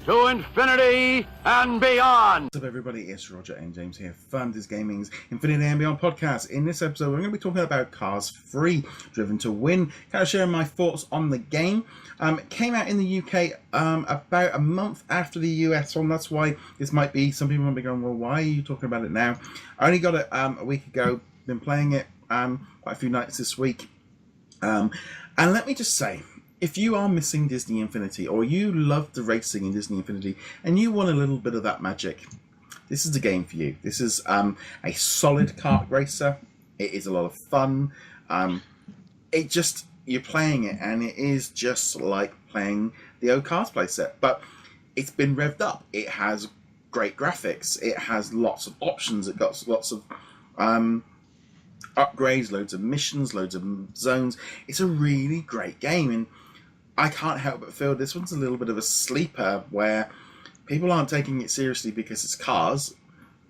to infinity and beyond. What's up, everybody? It's Roger and James here, Fun Gaming's Infinity and Beyond podcast. In this episode, we're going to be talking about Cars 3, Driven to Win, kind of sharing my thoughts on the game. It came out in the UK about a month after the US one. That's why this might be, some people might be going, well, why are you talking about it now? I only got it a week ago, been playing it quite a few nights this week. And let me just say, if you are missing Disney Infinity, or you love the racing in Disney Infinity, and you want a little bit of that magic, this is the game for you. This is a solid kart racer. It is a lot of fun. You're playing it, and it is just like playing the old Cars playset, but it's been revved up. It has great graphics. It has lots of options. It got lots of upgrades, loads of missions, loads of zones. It's a really great game, and I can't help but feel this one's a little bit of a sleeper where people aren't taking it seriously because it's Cars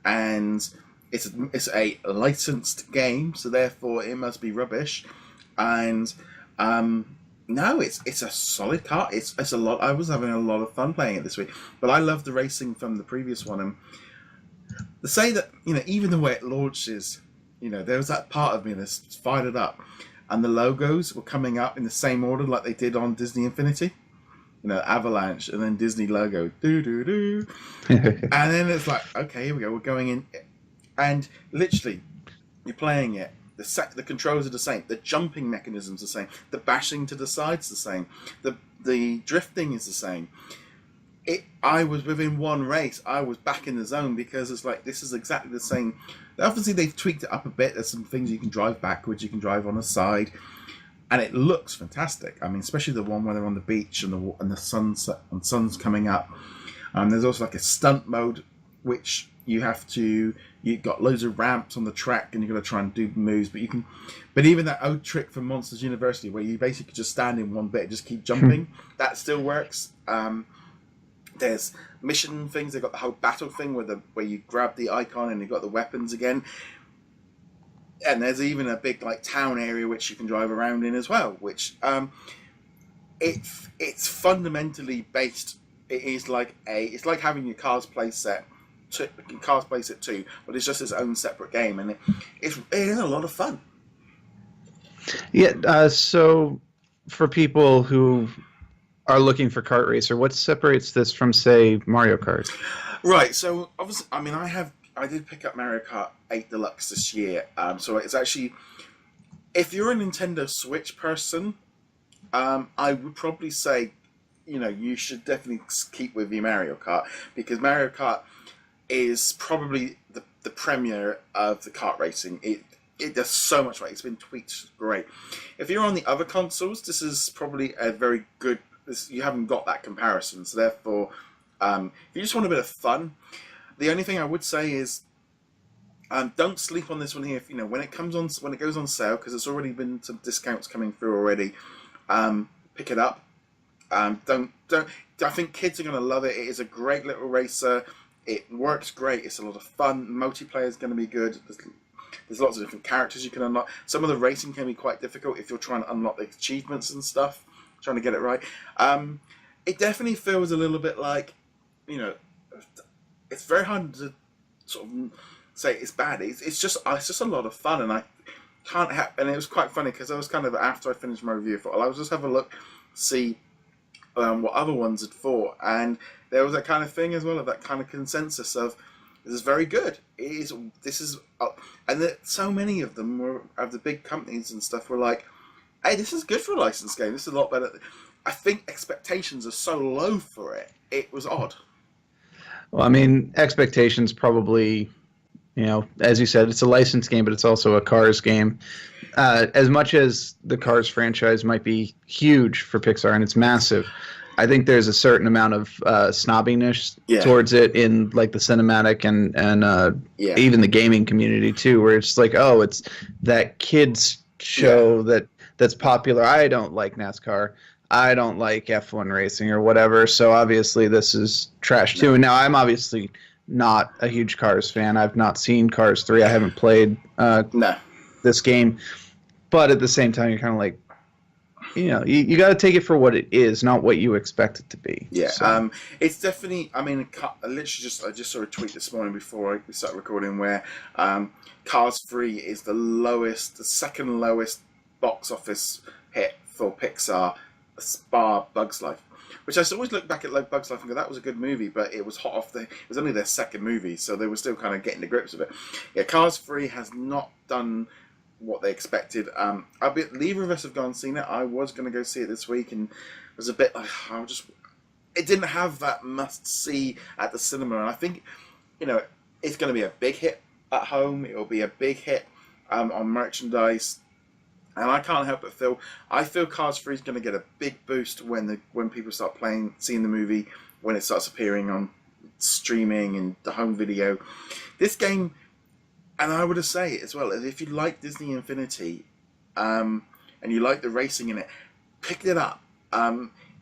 and it's a licensed game, so therefore it must be rubbish. And no, it's a solid car. It's a lot. I was having a lot of fun playing it this week, but I love the racing from the previous one. And to say that, even the way it launches, there was that part of me that's fired it up. And the logos were coming up in the same order like they did on Disney Infinity. Avalanche and then Disney logo. Do. And then it's like, okay, here we go. We're going in. And literally, you're playing it. The controls are the same. The jumping mechanism's the same. The bashing to the side's the same. The drifting is the same. I was within one race. I was back in the zone because it's like, this is exactly the same. Obviously, they've tweaked it up a bit. There's some things you can drive backwards, you can drive on the side, and it looks fantastic. I mean, especially the one where they're on the beach and the sun's coming up. There's also like a stunt mode, which you've got loads of ramps on the track, and you've got to try and do moves. But even that old trick from Monsters University, where you basically just stand in one bit and just keep jumping, that still works. There's mission things. They've got the whole battle thing where you grab the icon and you've got the weapons again. And there's even a big town area which you can drive around in as well. Which it's fundamentally based. It's like having your Cars playset 2, but it's just its own separate game, and it is a lot of fun. Yeah. So for people who are looking for kart racer, what separates this from, say, Mario Kart? Right, so obviously, I mean, I did pick up Mario Kart 8 Deluxe this year, so it's actually, if you're a Nintendo Switch person, I would probably say, you should definitely keep with your Mario Kart, because Mario Kart is probably the premier of the kart racing. It does so much right. It's been tweaked great. If you're on the other consoles, this is probably a very good. You haven't got that comparison, so therefore, if you just want a bit of fun, the only thing I would say is, don't sleep on this one here. When it goes on sale, because there's already been some discounts coming through already. Pick it up. Don't. I think kids are going to love it. It is a great little racer. It works great. It's a lot of fun. Multiplayer is going to be good. There's lots of different characters you can unlock. Some of the racing can be quite difficult if you're trying to unlock the achievements and stuff. Trying to get it right. It definitely feels a little bit like, it's very hard to sort of say it's bad. It's just a lot of fun, and I can't have. And it was quite funny because I was kind of, after I finished my review, I was just have a look, see what other ones had thought, and there was that kind of thing as well, of that kind of consensus of, this is very good. And so many of them of the big companies and stuff were like, hey, this is good for a licensed game. This is a lot better. I think expectations are so low for it. It was odd. Well, I mean, expectations probably, as you said, it's a licensed game, but it's also a Cars game. As much as the Cars franchise might be huge for Pixar, and it's massive, I think there's a certain amount of snobbiness towards it in the cinematic and even the gaming community too, where it's like, oh, it's that kids show that's popular. I don't like NASCAR. I don't like F1 racing or whatever. So obviously this is trash too. And now I'm obviously not a huge Cars fan. I've not seen Cars 3. I haven't played this game. But at the same time, you're kind of like, you got to take it for what it is, not what you expect it to be. Yeah, So. it's definitely. I mean, I just saw a tweet this morning before we started recording where Cars 3 is the second lowest box office hit for Pixar, bar Bugs Life. Which I always look back at like Bugs Life and go, that was a good movie, but it was it was only their second movie, so they were still kind of getting the grips of it. Yeah, Cars 3 has not done what they expected. Neither of us have gone and seen it. I was going to go see it this week, and it was a bit like, it didn't have that must see at the cinema, and I think, it's going to be a big hit at home. It'll be a big hit on merchandise. And I can't help but I feel Cars 3 is going to get a big boost when people start seeing the movie, when it starts appearing on streaming and the home video. This game, and I would say it as well, if you like Disney Infinity, and you like the racing in it, pick it up.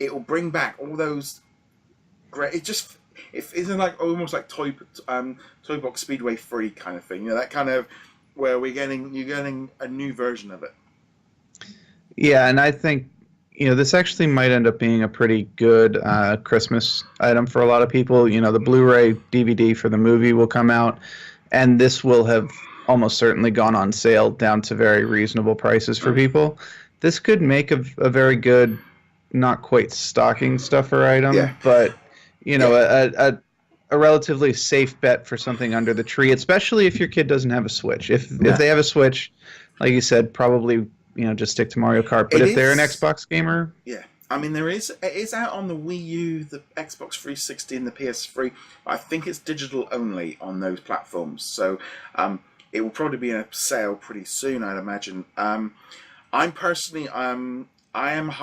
It will bring back all those great. It isn't like almost like Toy Box Speedway 3 kind of thing. That kind of where you're getting a new version of it. Yeah, and I think this actually might end up being a pretty good Christmas item for a lot of people. The Blu-ray DVD for the movie will come out, and this will have almost certainly gone on sale down to very reasonable prices for people. This could make a very good, not quite stocking stuffer item, but a relatively safe bet for something under the tree, especially if your kid doesn't have a Switch. If they have a Switch, like you said, probably just stick to Mario Kart. But if they're an Xbox gamer, I mean, it is out on the Wii U, the Xbox 360, and the PS3. I think it's digital only on those platforms, so it will probably be in a sale pretty soon, I'd imagine. I'm personally, I'm going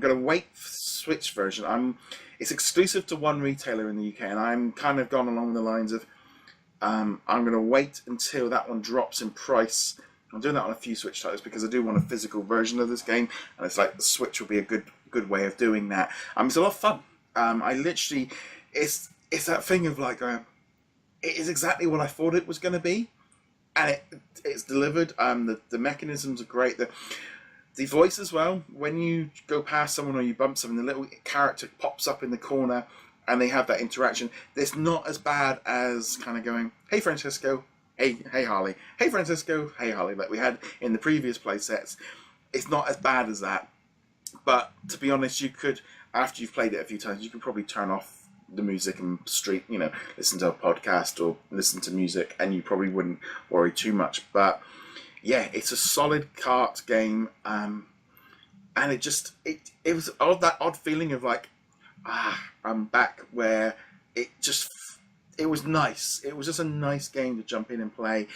to wait for the Switch version. It's exclusive to one retailer in the UK, and I'm kind of gone along the lines of I'm going to wait until that one drops in price. I'm doing that on a few Switch titles because I do want a physical version of this game, and it's like the Switch will be a good way of doing that. It's a lot of fun. It's that thing of like, it is exactly what I thought it was going to be, and it's delivered. The mechanisms are great. The voice as well. When you go past someone or you bump someone, the little character pops up in the corner, and they have that interaction. It's not as bad as kind of going, "Hey Francisco." Hey Harley. Hey Francisco. Hey Harley. Like we had in the previous play sets. It's not as bad as that. But to be honest, you could, after you've played it a few times, you could probably turn off the music and listen to a podcast or listen to music, and you probably wouldn't worry too much. But yeah, it's a solid kart game. And it was that odd feeling of like, I'm back, where it was nice. It was just a nice game to jump in and play.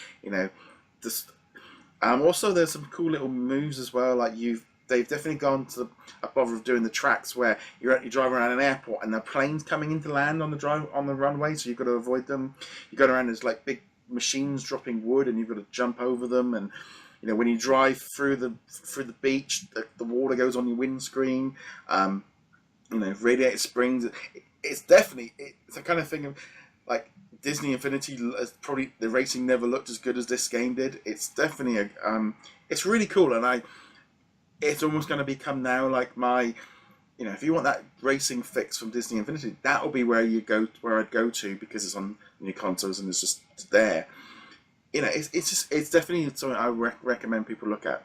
Also there's some cool little moves as well. Like they've definitely gone to a bother of doing the tracks where you drive around an airport and there are planes coming into land on the runway, so you've got to avoid them. You go around, there's like big machines dropping wood, and you've got to jump over them. And when you drive through the beach, the water goes on your windscreen. Radiator Springs. It's definitely it's a kind of thing of like Disney Infinity. Probably the racing never looked as good as this game did. It's definitely it's really cool, and it's almost going to become now like my, if you want that racing fix from Disney Infinity, that will be where I'd go to, because it's on new consoles and it's just there. It's definitely something I recommend people look at.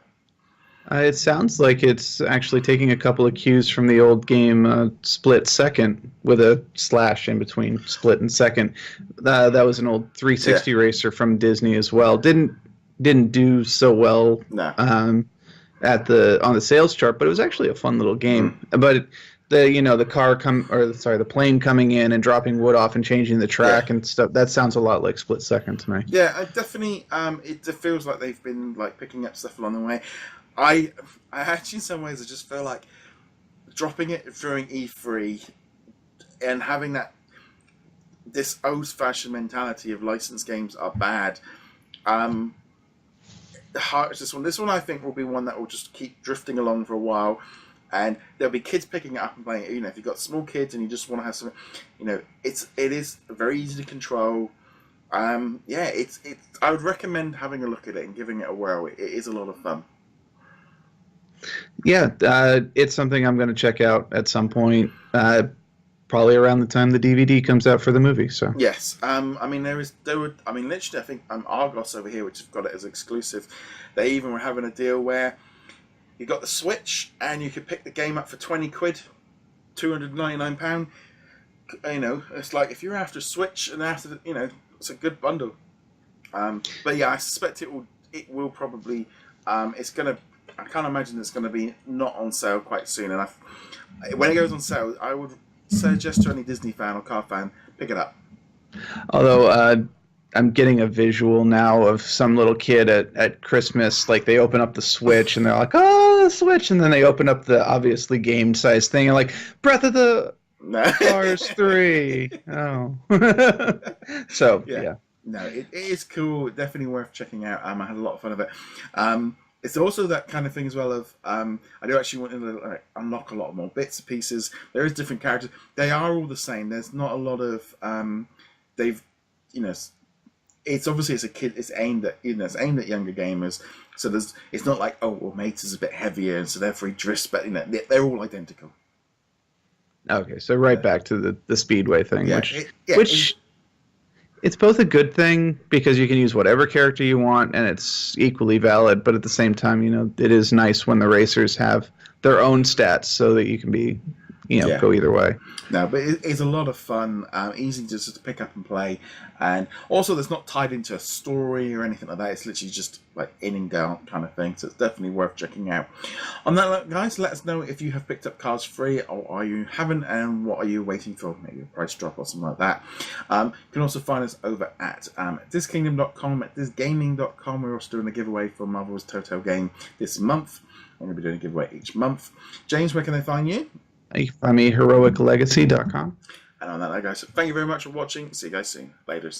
It sounds like it's actually taking a couple of cues from the old game Split Second, with a slash in between Split and Second. That was an old 360 racer from Disney as well. Didn't do so well on the sales chart, but it was actually a fun little game. But the plane coming in and dropping wood off and changing the track and stuff, that sounds a lot like Split Second to me. Yeah, I definitely. It feels like they've been like picking up stuff along the way. I actually, in some ways, I just feel like dropping it during E3 and having this old-fashioned mentality of licensed games are bad. This one I think will be one that will just keep drifting along for a while, and there'll be kids picking it up and playing it. If you've got small kids and you just want to have some, it is very easy to control. I would recommend having a look at it and giving it a whirl. It is a lot of fun. Yeah, it's something I'm going to check out at some point. Probably around the time the DVD comes out for the movie. So Yes, I mean literally, I think Argos over here, which have got it as exclusive. They even were having a deal where you got the Switch and you could pick the game up for £20, £299. You know, it's like if you're after a Switch and after it's a good bundle. But yeah, I suspect it will probably it's gonna. I can't imagine it's going to be not on sale quite soon. And when it goes on sale, I would suggest to any Disney fan or car fan, pick it up. although I'm getting a visual now of some little kid at Christmas, like they open up the Switch and they're like, oh, the Switch, and then they open up the obviously game size thing and like Breath of the Stars 3. Oh. So yeah. No, it is cool. Definitely worth checking out. I had a lot of fun of it. It's also that kind of thing as well of I do actually want to unlock a lot more bits and pieces. There is different characters. They are all the same. There's not a lot of it's obviously it's a kid. It's aimed at it's aimed at younger gamers. So it's not like, oh well, Mate is a bit heavier and so therefore he drifts, but they're all identical. Okay, so back to the Speedway thing, Yeah, which it's both a good thing because you can use whatever character you want and it's equally valid, but at the same time, it is nice when the racers have their own stats so that you can be, go either way. No, but it's a lot of fun, easy just to pick up and play, and also it's not tied into a story or anything like that. It's literally just like in and out kind of thing, so it's definitely worth checking out. On that, guys, let us know if you have picked up Cars 3 or you haven't, and what are you waiting for? Maybe a price drop or something like that. You can also find us over at DisKingdom.com, at DisGaming.com. We're also doing a giveaway for Marvel's Toto game this month. I'm going to be doing a giveaway each month. James, where can they find you? You can find me heroiclegacy.com. And on that, guys, thank you very much for watching. See you guys soon. Later.